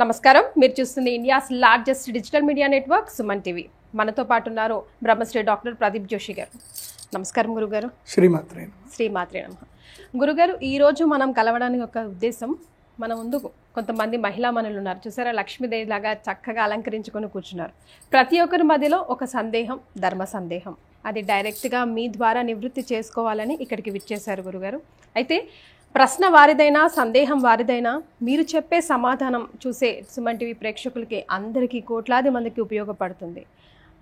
నమస్కారం, మీరు చూస్తుంది India's largest digital media network Suman TV. మనతో పాటు ఉన్నారు బ్రహ్మశ్రీ డాక్టర్ ప్రదీప్ జోషి గారు. నమస్కారం గురుగారు. శ్రీమాత్రే నమః. గురుగారు, ఈరోజు మనం కలవడానికి ఒక ఉద్దేశం, మన ముందు కొంతమంది మహిళా మనులు ఉన్నారు చూసారా, లక్ష్మీదేవి లాగా చక్కగా అలంకరించుకొని కూర్చున్నారు. ప్రతి ఒక్కరి మధ్యలో ఒక సందేహం, ధర్మ సందేహం, అది డైరెక్ట్గా మీ ద్వారా నివృత్తి చేసుకోవాలని ఇక్కడికి విచ్చేశారు గురుగారు. అయితే ప్రశ్న వారిదైనా సందేహం వారిదైనా మీరు చెప్పే సమాధానం చూసే సుమన్ టీవీ ప్రేక్షకులకి అందరికీ కోట్లాది మందికి ఉపయోగపడుతుంది.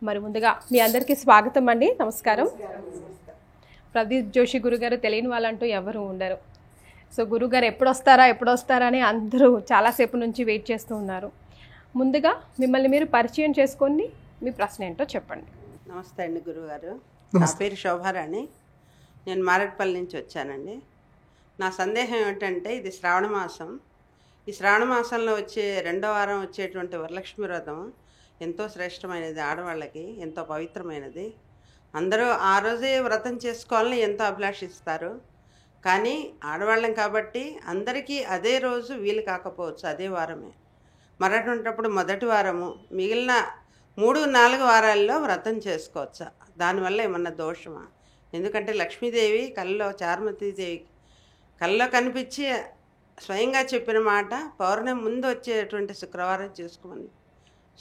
మరి ముందుగా మీ అందరికీ స్వాగతం అండి. నమస్కారం. ప్రదీప్ జోషి గురుగారు తెలియని వాళ్ళంటూ ఎవరు ఉండరు. సో గురుగారు ఎప్పుడు వస్తారా అని అందరూ చాలాసేపు నుంచి వెయిట్ చేస్తూ ఉన్నారు. ముందుగా మిమ్మల్ని మీరు పరిచయం చేసుకొని మీ ప్రశ్న ఏంటో చెప్పండి. నమస్తే అండి గురుగారు. నా పేరు శోభారాణి. నేను మారేడుపల్లి నుంచి వచ్చానండి. నా సందేహం ఏమిటంటే, ఇది శ్రావణ మాసం. ఈ శ్రావణ మాసంలో వచ్చే రెండో వారం వచ్చేటువంటి వరలక్ష్మి వ్రతం ఎంతో శ్రేష్టమైనది, ఆడవాళ్ళకి ఎంతో పవిత్రమైనది. అందరూ ఆ రోజే వ్రతం చేసుకోవాలని ఎంతో అభిలాషిస్తారు. కానీ ఆడవాళ్ళం కాబట్టి అందరికీ అదే రోజు వీలు కాకపోవచ్చు, అదే వారమే. మరటువంటిప్పుడు మొదటి వారము, మిగిలిన 3-4 వారాల్లో వ్రతం చేసుకోవచ్చా? దానివల్ల ఏమన్నా దోషమా? ఎందుకంటే లక్ష్మీదేవి కళ్ళలో, చారుమతీదేవి కళ్ళలో కనిపించి స్వయంగా చెప్పిన మాట, పౌర్ణమి ముందు వచ్చేటువంటి శుక్రవారం చేసుకోమని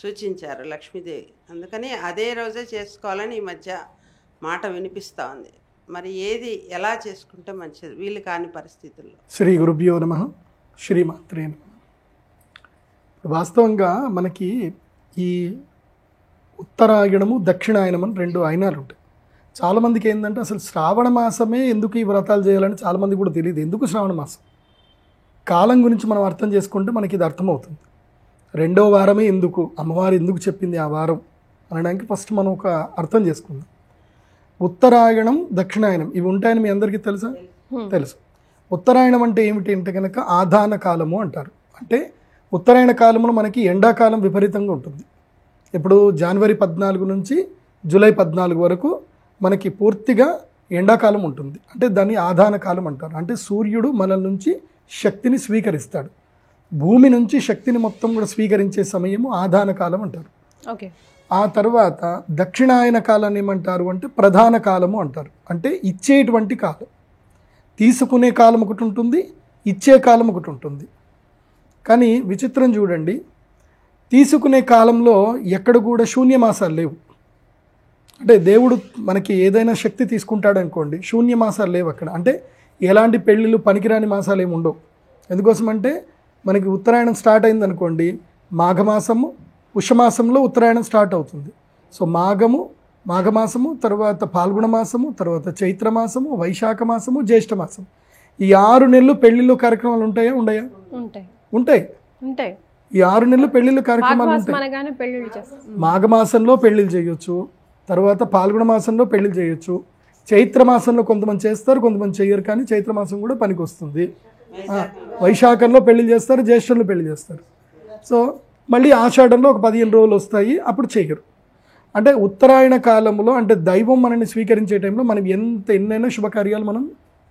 సూచించారు లక్ష్మీదేవి. అందుకని అదే రోజే చేసుకోవాలని ఈ మధ్య మాట వినిపిస్తూ ఉంది. మరి ఏది ఎలా చేసుకుంటే మంచిది వీలు కాని పరిస్థితుల్లో? శ్రీ గురుభ్యో నమః. శ్రీమాత్రే నమః. వాస్తవంగా మనకి ఈ ఉత్తరాయణము, దక్షిణాయనం అని 2 ఆయనాలు ఉంటాయి. చాలామందికి ఏంటంటే అసలు శ్రావణ మాసమే ఎందుకు ఈ వ్రతాలు చేయాలని చాలామంది కూడా తెలియదు. ఎందుకు శ్రావణ మాసం? కాలం గురించి మనం అర్థం చేసుకుంటే మనకి ఇది అర్థమవుతుంది. 2వ వారమే ఎందుకు, అమ్మవారు ఎందుకు చెప్పింది ఆ వారం అనడానికి ఫస్ట్ మనం ఒక అర్థం చేసుకుందాం. ఉత్తరాయణం, దక్షిణాయనం ఇవి ఉంటాయని మీ అందరికీ తెలుసా? తెలుసు. ఉత్తరాయణం అంటే ఏమిటి అంటే కనుక ఆధాన కాలము అంటారు. అంటే ఉత్తరాయణ కాలంలో మనకి ఎండాకాలం విపరీతంగా ఉంటుంది. ఇప్పుడు జనవరి 14 నుంచి జూలై 14 వరకు మనకి పూర్తిగా ఎండాకాలం ఉంటుంది. అంటే దాన్ని ఆధాన కాలం అంటారు. అంటే సూర్యుడు మన నుంచి శక్తిని స్వీకరిస్తాడు. భూమి నుంచి శక్తిని మొత్తం కూడా స్వీకరించే సమయము ఆధాన కాలం అంటారు. ఓకే. ఆ తర్వాత దక్షిణాయన కాలాన్ని ఏమంటారు అంటే ప్రధాన కాలము అంటారు. అంటే ఇచ్చేటువంటి కాలం. తీసుకునే కాలం ఒకటి ఉంటుంది, ఇచ్చే కాలం ఒకటి ఉంటుంది. కానీ విచిత్రం చూడండి, తీసుకునే కాలంలో ఎక్కడ కూడా శూన్యమాసాలు లేవు. అంటే దేవుడు మనకి ఏదైనా శక్తి తీసుకుంటాడు అనుకోండి, శూన్యమాసాలు లేవు అక్కడ. అంటే ఎలాంటి పెళ్ళిళ్ళు, పనికిరాని మాసాలు ఏమి ఉండవు. ఎందుకోసం అంటే మనకి ఉత్తరాయణం స్టార్ట్ అయింది అనుకోండి, మాఘమాసము, పుష్యమాసంలో ఉత్తరాయణం స్టార్ట్ అవుతుంది. సో మాఘమాసము, తర్వాత పాల్గొన మాసము, తర్వాత చైత్రమాసము, వైశాఖ మాసము, జ్యేష్ఠ మాసం, ఈ 6 నెలలు పెళ్లిళ్ళు కార్యక్రమాలు ఉంటాయా? ఉండయా? ఉంటాయి. ఈ 6 నెలలు పెళ్లిళ్ళు కార్యక్రమాలు ఉంటాయి. మాఘమాసంలో పెళ్లిళ్ళు చేయొచ్చు, తర్వాత పాల్గొన మాసంలో పెళ్లిళ్ళు చేయొచ్చు, చైత్ర మాసంలో కొంతమంది చేస్తారు, కొంతమంది చేయరు. కానీ చైత్ర మాసం కూడా పనికి వస్తుంది. వైశాఖంలో పెళ్లిళ్ళు చేస్తారు, జ్యేష్ఠంలో పెళ్లి చేస్తారు. సో మళ్ళీ ఆషాఢంలో ఒక 15 రోజులు వస్తాయి, అప్పుడు చేయరు. అంటే ఉత్తరాయణ కాలంలో అంటే దైవం మనల్ని స్వీకరించే టైంలో మనం ఎన్నైనా శుభకార్యాలు మనం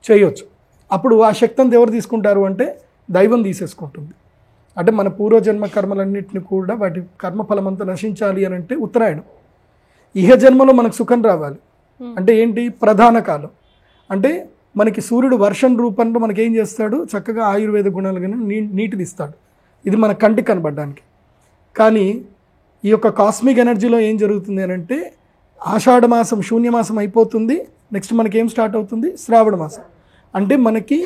చేయొచ్చు. అప్పుడు ఆ శక్తిని ఎవరు తీసుకుంటారు అంటే దైవం తీసేసుకుంటుంది. అంటే మన పూర్వజన్మ కర్మలన్నింటినీ కూడా వాటి కర్మఫలం అంతా నశించాలి అని అంటే ఉత్తరాయణం. ఇహ జన్మలో మనకు సుఖం రావాలి అంటే ఏంటి? ప్రధాన కాలం. అంటే మనకి సూర్యుడు వర్షం రూపంలో మనకి ఏం చేస్తాడు? చక్కగా ఆయుర్వేద గుణాలు కానీ నీటిని ఇస్తాడు. ఇది మన కంటికి కనబడడానికి. కానీ ఈ యొక్క కాస్మిక్ ఎనర్జీలో ఏం జరుగుతుంది అని అంటే ఆషాఢ మాసం శూన్యమాసం అయిపోతుంది, నెక్స్ట్ మనకి ఏం స్టార్ట్ అవుతుంది? శ్రావణ మాసం. అంటే మనకి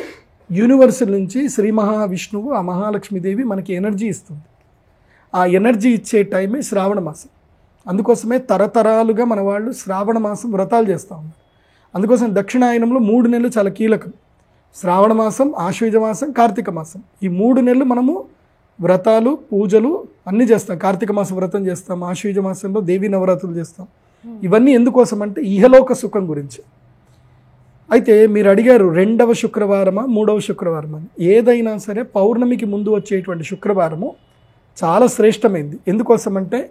యూనివర్స్ నుంచి శ్రీ మహావిష్ణువు, ఆ మహాలక్ష్మీదేవి మనకి ఎనర్జీ ఇస్తుంది. ఆ ఎనర్జీ ఇచ్చే టైమే శ్రావణ మాసం. అందుకోసమే తరతరాలుగా మన వాళ్ళు శ్రావణ మాసం వ్రతాలు చేస్తూ ఉన్నారు. అందుకోసం దక్షిణాయనంలో 3 నెలలు చాలా కీలకం. శ్రావణ మాసం, ఆశ్వయుజ మాసం, కార్తీక మాసం. ఈ 3 నెలలు మనము వ్రతాలు, పూజలు అన్నీ చేస్తాం. కార్తీక మాసం వ్రతం చేస్తాం, ఆశ్వయుజ మాసంలో దేవీ నవరాత్రులు చేస్తాం. ఇవన్నీ ఎందుకోసం అంటే ఇహలోక సుఖం గురించి. అయితే మీరు అడిగారు 2వ శుక్రవారమా 3వ శుక్రవారమా అని. ఏదైనా సరే పౌర్ణమికి ముందు వచ్చేటువంటి శుక్రవారము చాలా శ్రేష్టమైంది. ఎందుకోసం అంటే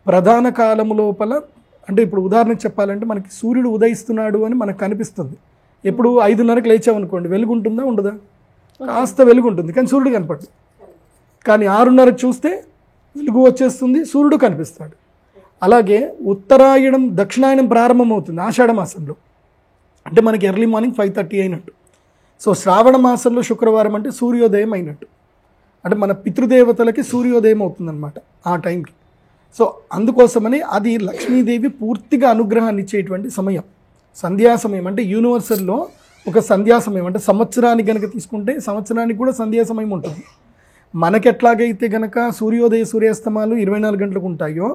ప్రధాన కాలము లోపల, అంటే ఇప్పుడు ఉదాహరణకు చెప్పాలంటే మనకి సూర్యుడు ఉదయిస్తున్నాడు అని మనకు కనిపిస్తుంది. ఎప్పుడు 5:30కి లేచామనుకోండి, వెలుగు ఉంటుందా? ఉండదా? కాస్త వెలుగు ఉంటుంది, కానీ సూర్యుడు కనపడదు. కానీ 6:30కి చూస్తే వెలుగు వచ్చేస్తుంది, సూర్యుడు కనిపిస్తాడు. అలాగే ఉత్తరాయణం దక్షిణాయనం ప్రారంభమవుతుంది ఆషాఢ మాసంలో, అంటే మనకి ఎర్లీ మార్నింగ్ 5:30 అయినట్టు. సో శ్రావణ మాసంలో శుక్రవారం అంటే సూర్యోదయం అయినట్టు, అంటే మన పితృదేవతలకి సూర్యోదయం అవుతుందన్నమాట ఆ టైంకి. సో అందుకోసమని అది లక్ష్మీదేవి పూర్తిగా అనుగ్రహాన్ని ఇచ్చేటువంటి సమయం, సంధ్యా సమయం. అంటే యూనివర్సల్లో ఒక సంధ్యా సమయం, అంటే సంవత్సరానికి కనుక తీసుకుంటే సంవత్సరానికి కూడా సంధ్యా సమయం ఉంటుంది. మనకెట్లాగైతే కనుక సూర్యోదయ సూర్యాస్తమాలు 24 గంటలకు ఉంటాయో,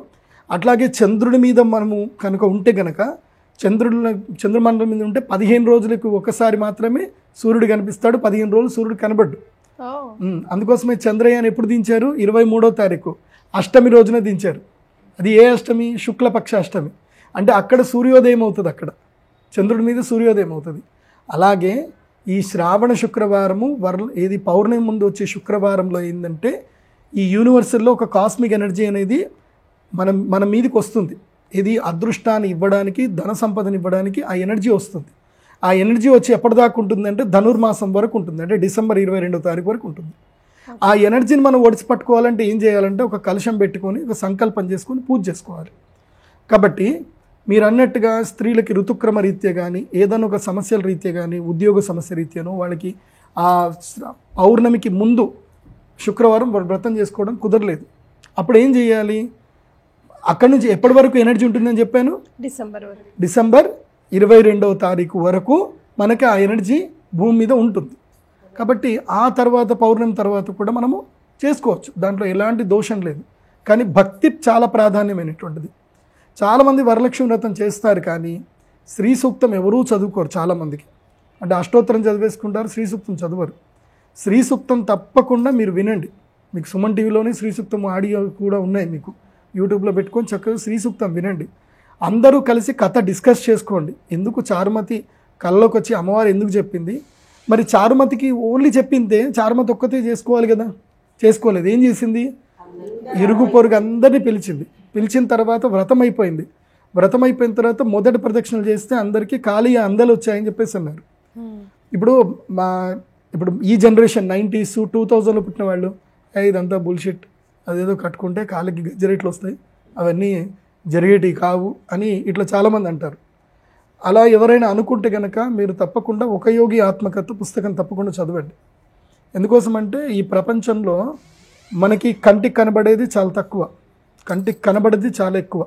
అట్లాగే చంద్రుడి మీద మనము కనుక ఉంటే కనుక చంద్రమండలం మీద ఉంటే 15 రోజులకు ఒకసారి మాత్రమే సూర్యుడు కనిపిస్తాడు, 15 రోజులు సూర్యుడు కనబడ్డు. అందుకోసమే చంద్రయాన్ ఎప్పుడు దించారు? 23వ తారీఖు అష్టమి రోజున దించారు. అది ఏ అష్టమి? శుక్లపక్ష అష్టమి. అంటే అక్కడ సూర్యోదయం అవుతుంది, అక్కడ చంద్రుడి మీద సూర్యోదయం అవుతుంది. అలాగే ఈ శ్రావణ శుక్రవారము ఏది పౌర్ణమి ముందు వచ్చే శుక్రవారంలో ఏంటంటే ఈ యూనివర్సల్లో ఒక కాస్మిక్ ఎనర్జీ అనేది మన మీదకి వస్తుంది. ఇది అదృష్టాన్ని ఇవ్వడానికి, ధన సంపదను ఇవ్వడానికి ఆ ఎనర్జీ వస్తుంది. ఆ ఎనర్జీ వచ్చి ఎప్పటిదాకా ఉంటుందంటే ధనుర్మాసం వరకు ఉంటుంది, అంటే డిసెంబర్ 22వ తారీఖు వరకు ఉంటుంది. ఆ ఎనర్జీని మనం ఒడిచి పట్టుకోవాలంటే ఏం చేయాలంటే ఒక కలశం పెట్టుకొని ఒక సంకల్పం చేసుకొని పూజ చేసుకోవాలి. కాబట్టి మీరు అన్నట్టుగా స్త్రీలకి ఋతుక్రమ రీత్యా కానీ, ఏదైనా ఒక సమస్యల రీత్యా కానీ, ఉద్యోగ సమస్య రీత్యానో వాళ్ళకి ఆ పౌర్ణమికి ముందు శుక్రవారం వ్రతం చేసుకోవడం కుదరలేదు. అప్పుడు ఏం చేయాలి? అక్కడి నుంచి ఎప్పటి వరకు ఎనర్జీ ఉంటుందని చెప్పాను? డిసెంబర్ 22వ తారీఖు వరకు మనకి ఆ ఎనర్జీ భూమి మీద ఉంటుంది. కాబట్టి ఆ తర్వాత పౌర్ణమి తర్వాత కూడా మనము చేసుకోవచ్చు, దాంట్లో ఎలాంటి దోషం లేదు. కానీ భక్తి చాలా ప్రాధాన్యమైనటువంటిది. చాలామంది వరలక్ష్మి వ్రతం చేస్తారు కానీ శ్రీ సూక్తం ఎవరూ చదువుకోరు చాలామందికి. అంటే అష్టోత్తరం చదివేసుకుంటారు, శ్రీ సూక్తం చదవరు. శ్రీ సూక్తం తప్పకుండా మీరు వినండి. మీకు సుమన్ టీవీలోనే శ్రీ సూక్తం ఆడియో కూడా ఉన్నాయి, మీకు యూట్యూబ్లో పెట్టుకొని చక్కగా శ్రీ సూక్తం వినండి. అందరూ కలిసి కథ డిస్కస్ చేసుకోండి. ఎందుకు చారుమతి కళ్ళలోకి వచ్చి అమ్మవారు ఎందుకు చెప్పింది? మరి చారుమతికి ఓన్లీ చెప్పిందే, చారుమతి ఒక్కతే చేసుకోవాలి కదా, చేసుకోలేదు. ఏం చేసింది? ఇరుగు పొరుగు అందరినీ పిలిచిన తర్వాత వ్రతం అయిపోయింది. వ్రతం అయిపోయిన తర్వాత మొదటి ప్రదక్షిణలు చేస్తే అందరికీ ఖాళీ అందలు వచ్చాయని చెప్పేసి అన్నారు. ఇప్పుడు ఈ జనరేషన్ 90s 2000లో పుట్టిన వాళ్ళు ఇదంతా బుల్షిట్, అదేదో కట్టుకుంటే కాళ్ళకి గజ్జరేట్లు వస్తాయి, అవన్నీ జరిగేటివి కావు అని ఇట్లా చాలామంది అంటారు. అలా ఎవరైనా అనుకుంటే కనుక మీరు తప్పకుండా ఒక యోగి ఆత్మకథ పుస్తకం తప్పకుండా చదవండి. ఎందుకోసం అంటే ఈ ప్రపంచంలో మనకి కంటికి కనబడేది చాలా తక్కువ, కంటికి కనబడేది చాలా ఎక్కువ.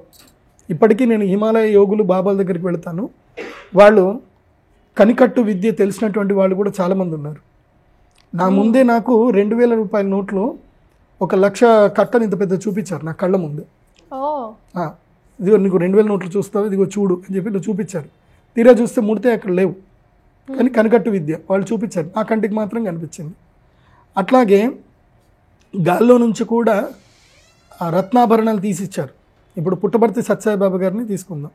ఇప్పటికీ నేను హిమాలయ యోగులు బాబాల దగ్గరికి వెళ్తాను, వాళ్ళు కనికట్టు విద్య తెలిసినటువంటి వాళ్ళు కూడా చాలామంది ఉన్నారు. నా ముందే నాకు 2000 రూపాయల నోట్లు 1,00,000 కట్టని ఇంత పెద్ద చూపించారు నా కళ్ళ ముందే. ఇదిగో నీకు 2000 నోట్లు చూస్తావు, ఇదిగో చూడు అని చెప్పి ఇట్లా చూపించారు. తీరా చూస్తే ముడితే అక్కడ లేవు, కానీ కనికట్టు విద్య వాళ్ళు చూపించారు, నా కంటికి మాత్రం కనిపించింది. అట్లాగే గాల్లో నుంచి కూడా రత్నాభరణాలు తీసిచ్చారు. ఇప్పుడు పుట్టపర్తి సత్యసాయిబాబా గారిని తీసుకుందాం,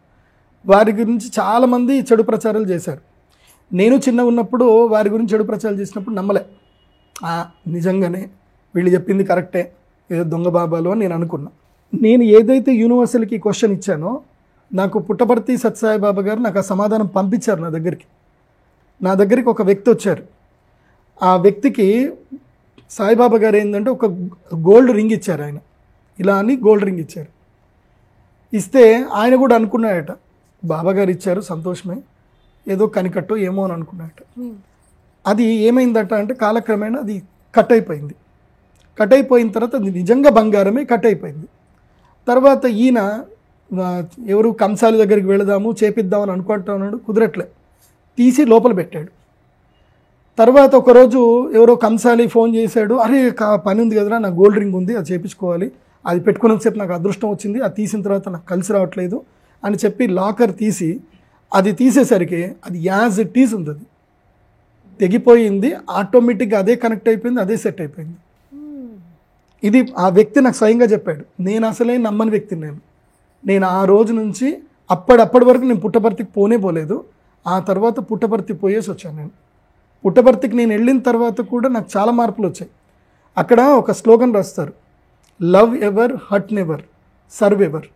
వారి గురించి చాలామంది చెడు ప్రచారాలు చేశారు. నేను చిన్న ఉన్నప్పుడు వారి గురించి చెడు ప్రచారాలు చేసినప్పుడు నమ్మలే, నిజంగానే వీళ్ళు చెప్పింది కరెక్టే, ఏదో దొంగ బాబాలు అని నేను అనుకున్నా. నేను ఏదైతే యూనివర్సల్కి క్వశ్చన్ ఇచ్చానో నాకు పుట్టపర్తి సత్యసాయిబాబా గారు నాకు ఆ సమాధానం పంపించారు నా దగ్గరికి ఒక వ్యక్తి వచ్చారు. ఆ వ్యక్తికి సాయిబాబా గారు ఏంటంటే ఒక గోల్డ్ రింగ్ ఇచ్చారు, ఆయన ఇలా అని గోల్డ్ రింగ్ ఇచ్చారు. ఇస్తే ఆయన కూడా అనుకున్నాడట, బాబా గారు ఇచ్చారు సంతోషమే, ఏదో కనికట్టు ఏమో అని అనుకున్నాడట. అది ఏమైందట అంటే కాలక్రమేణా అది కట్ అయిపోయింది. కట్ అయిపోయిన తర్వాత అది నిజంగా బంగారమే కట్ అయిపోయింది. తర్వాత ఈయన ఎవరు కంసాలి దగ్గరికి వెళదాము చేపిద్దామని అనుకుంటా ఉన్నాడు, కుదరట్లే, తీసి లోపల పెట్టాడు. తర్వాత ఒకరోజు ఎవరో కంసాలి ఫోన్ చేశాడు, అరే పని ఉంది కదరా, నా గోల్డ్ రింగ్ ఉంది, అది చేయించుకోవాలి, అది పెట్టుకున్నంతసేపు నాకు అదృష్టం వచ్చింది, అది తీసిన తర్వాత నాకు కలిసి రావట్లేదు అని చెప్పి లాకర్ తీసి అది తీసేసరికి అది యాజ్ ఇట్ ఈజ్ ఉంది, అది తెగిపోయింది, ఆటోమేటిక్గా అదే కనెక్ట్ అయిపోయింది, అదే సెట్ అయిపోయింది. ఇది ఆ వ్యక్తి నాకు స్వయంగా చెప్పాడు. నేను అసలే నమ్మని వ్యక్తిని, నేను ఆ రోజు నుంచి అప్పటి వరకు నేను పుట్టపర్తికి పోలేదు. ఆ తర్వాత పుట్టపర్తి పోయేసి వచ్చాను. నేను పుట్టపర్తికి నేను వెళ్ళిన తర్వాత కూడా నాకు చాలా మార్పులు వచ్చాయి. అక్కడ ఒక స్లోగన్ రాస్తారు, love ever, hurt never, serve ever.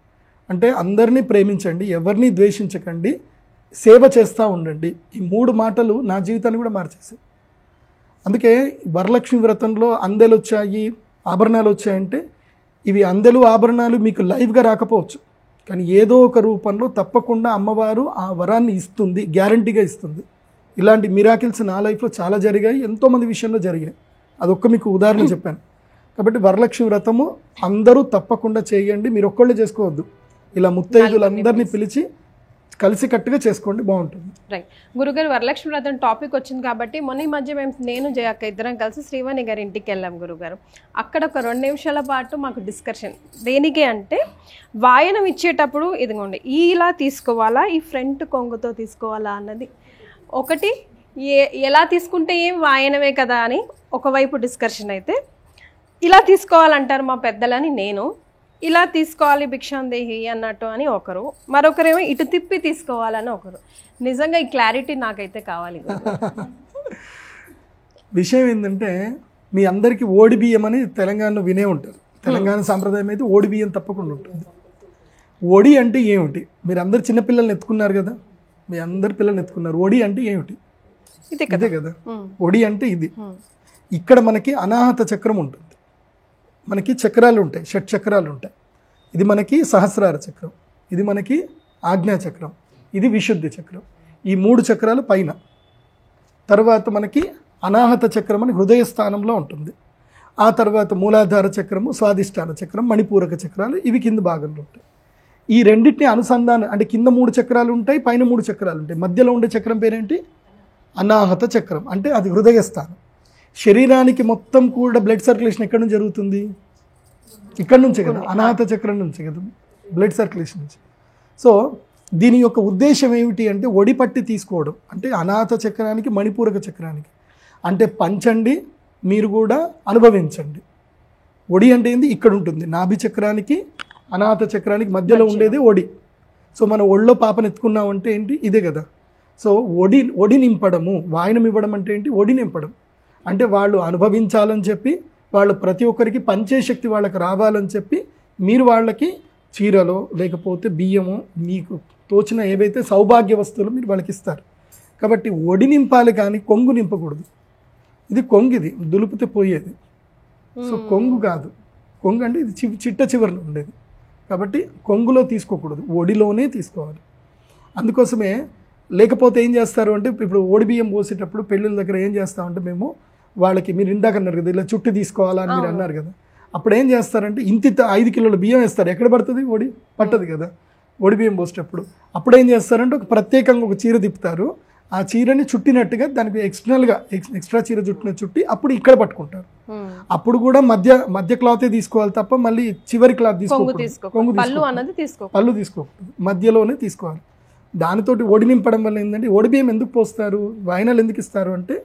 అంటే అందరినీ ప్రేమించండి, ఎవరిని ద్వేషించకండి, సేవ చేస్తూ ఉండండి. ఈ 3 మాటలు నా జీవితాన్ని కూడా మార్చేసాయి. అందుకే వరలక్ష్మి వ్రతంలో అందెలు వచ్చాయి, ఆభరణాలు వచ్చాయంటే ఇవి అందెలు ఆభరణాలు మీకు లైవ్గా రాకపోవచ్చు, కానీ ఏదో ఒక రూపంలో తప్పకుండా అమ్మవారు ఆ వరాన్ని ఇస్తుంది, గ్యారంటీగా ఇస్తుంది. ఇలాంటి మిరాకిల్స్ నా లైఫ్లో చాలా జరిగాయి, ఎంతోమంది విషయంలో జరిగాయి. అదొక్క మీకు ఉదాహరణ చెప్పాను. కాబట్టి వరలక్ష్మి వ్రతము అందరూ తప్పకుండా చేయండి. మీరు ఒక్కళ్ళే చేసుకోవద్దు, ఇలా ముత్తైదులందరినీ పిలిచి కలిసికట్టుగా చేసుకోండి, బాగుంటుంది. రైట్ గురుగారు, వరలక్ష్మి వ్రతం టాపిక్ వచ్చింది కాబట్టి మొన్న ఈ మధ్య నేను జయక్క ఇద్దరం కలిసి శ్రీవాణి గారి ఇంటికి వెళ్ళాం గురుగారు. అక్కడ ఒక 2 నిమిషాల పాటు మాకు డిస్కషన్. దేనికి అంటే వాయనం ఇచ్చేటప్పుడు ఇదిగోండి ఇలా తీసుకోవాలా, ఈ ఫ్రంట్ కొంగుతో తీసుకోవాలా అన్నది ఒకటి, ఎలా తీసుకుంటే ఏం వాయనమే కదా అని ఒకవైపు డిస్కషన్ అయితే, ఇలా తీసుకోవాలంటారు మా పెద్దలని నేను, ఇలా తీసుకోవాలి భిక్షాందేహి అన్నట్టు అని ఒకరు, మరొకరేమో ఇటు తిప్పి తీసుకోవాలని ఒకరు. నిజంగా ఈ క్లారిటీ నాకైతే కావాలి. విషయం ఏంటంటే మీ అందరికీ ఓడి బియ్యం అని తెలంగాణలో వినే ఉంటారు. తెలంగాణ సాంప్రదాయం అయితే ఓడి బియ్యం తప్పకుండా ఉంటుంది. ఒడి అంటే ఏమిటి? మీరు అందరు చిన్నపిల్లల్ని ఎత్తుకున్నారు కదా, మీ అందరు పిల్లల్ని ఎత్తుకున్నారు. ఒడి అంటే ఏమిటి? ఇదే కదా ఒడి అంటే. ఇది ఇక్కడ మనకి అనాహత చక్రం ఉంటుంది, మనకి చక్రాలు ఉంటాయి, 6 చక్రాలు ఉంటాయి. ఇది మనకి సహస్రార చక్రం, ఇది మనకి ఆజ్ఞా చక్రం, ఇది విశుద్ధి చక్రం. ఈ 3 చక్రాలు పైన. తర్వాత మనకి అనాహత చక్రం అని హృదయ స్థానంలో ఉంటుంది. ఆ తర్వాత మూలాధార చక్రము, స్వాదిష్టాన చక్రం, మణిపూరక చక్రాలు, ఇవి కింద భాగంలో ఉంటాయి. ఈ రెండింటిని అనుసంధానం అంటే కింద 3 చక్రాలు ఉంటాయి, పైన 3 చక్రాలు ఉంటాయి. మధ్యలో ఉండే చక్రం పేరేంటి? అనాహత చక్రం. అంటే అది హృదయ స్థానం. శరీరానికి మొత్తం కూడా బ్లడ్ సర్క్యులేషన్ ఎక్కడి నుంచి జరుగుతుంది? ఇక్కడ నుంచే కదా, అనాహత చక్రం నుంచే కదా బ్లడ్ సర్క్యులేషన్ నుంచి. సో దీని యొక్క ఉద్దేశం ఏమిటి అంటే ఒడి పట్టి తీసుకోవడం. అంటే అనాహత చక్రానికి, మణిపూరక చక్రానికి అంటే పంచండి, మీరు కూడా అనుభవించండి. ఒడి అంటే ఏంది? ఇక్కడ ఉంటుంది. నాభి చక్రానికి, అనాహత చక్రానికి మధ్యలో ఉండేది ఒడి. సో మనం ఒళ్ళో పాపను ఎత్తుకున్నామంటే ఏంటి? ఇదే కదా. సో ఒడి నింపడము, వాయనం ఇవ్వడం అంటే ఏంటి? ఒడి నింపడం. అంటే వాళ్ళు అనుభవించాలని చెప్పి, వాళ్ళు ప్రతి ఒక్కరికి పంచే శక్తి వాళ్ళకి రావాలని చెప్పి మీరు వాళ్ళకి చీరలో లేకపోతే బియ్యము, మీకు తోచిన ఏవైతే సౌభాగ్య వస్తువులు మీరు వాళ్ళకి ఇస్తారు. కాబట్టి ఒడి నింపాలి కానీ కొంగు నింపకూడదు. ఇది కొంగు, ఇది దులుపుతే పోయేది. సో కొంగు కాదు. కొంగు అంటే ఇది చిట్ట చివరిలో ఉండేది. కాబట్టి కొంగులో తీసుకోకూడదు, ఒడిలోనే తీసుకోవాలి. అందుకోసమే లేకపోతే ఏం చేస్తారు అంటే, ఇప్పుడు ఓడి బియ్యం పోసేటప్పుడు పెళ్ళిళ్ళ దగ్గర ఏం చేస్తామంటే మేము వాళ్ళకి, మీరు ఇందాక అన్నారు కదా ఇలా చుట్టు తీసుకోవాలా అని మీరు అన్నారు కదా, అప్పుడు ఏం చేస్తారంటే ఇంత 5 కిలోల బియ్యం వేస్తారు. ఎక్కడ పడుతుంది? ఒడి పట్టదు కదా ఒడి బియ్యం పోసేటప్పుడు. అప్పుడు ఏం చేస్తారంటే ఒక ప్రత్యేకంగా ఒక చీర తిప్పుతారు, ఆ చీరని చుట్టినట్టుగా దానికి ఎక్స్టర్నల్గా ఎక్స్ట్రా చీర చుట్టి అప్పుడు ఇక్కడ పట్టుకుంటారు. అప్పుడు కూడా మధ్య క్లాతే తీసుకోవాలి తప్ప మళ్ళీ చివరి క్లాత్ తీసుకోకూడదు, పళ్ళు తీసుకోకూడదు, మధ్యలోనే తీసుకోవాలి. దానితోటి ఒడి నింపడం వల్ల ఏంటంటే, ఒడి బియ్యం ఎందుకు పోస్తారు, వాయనాలు ఎందుకు ఇస్తారు అంటే,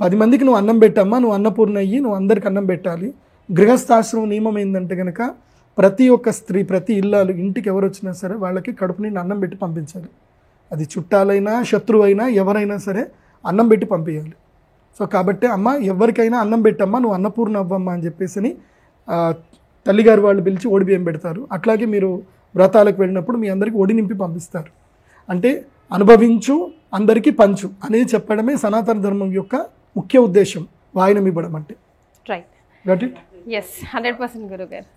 10 మందికి నువ్వు అన్నం పెట్టమ్మా, నువ్వు అన్నపూర్ణ అయ్యి నువ్వు అందరికి అన్నం పెట్టాలి. గృహస్థాశ్రమం నియమం ఏంటంటే కనుక ప్రతి ఒక్క స్త్రీ, ప్రతి ఇల్లాలు, ఇంటికి ఎవరు వచ్చినా సరే వాళ్ళకి కడుపు నిండి అన్నం పెట్టి పంపించాలి. అది చుట్టాలైనా శత్రువైనా ఎవరైనా సరే అన్నం పెట్టి పంపించాలి. సో కాబట్టి అమ్మ ఎవరికైనా అన్నం పెట్టమ్మా, నువ్వు అన్నపూర్ణ అవ్వమ్మా అని చెప్పేసి తల్లిగారు వాళ్ళు పిలిచి ఒడి బియ్యం పెడతారు. అట్లాగే మీరు వ్రతాలకు వెళ్ళినప్పుడు మీ అందరికీ ఒడి నింపి పంపిస్తారు. అంటే అనుభవించు, అందరికీ పంచు అనేది చెప్పడమే సనాతన ధర్మం యొక్క ముఖ్య ఉద్దేశం, వాయనం ఇవ్వడం అంటే. Right, got it? ఎస్, 100% గురుగారు.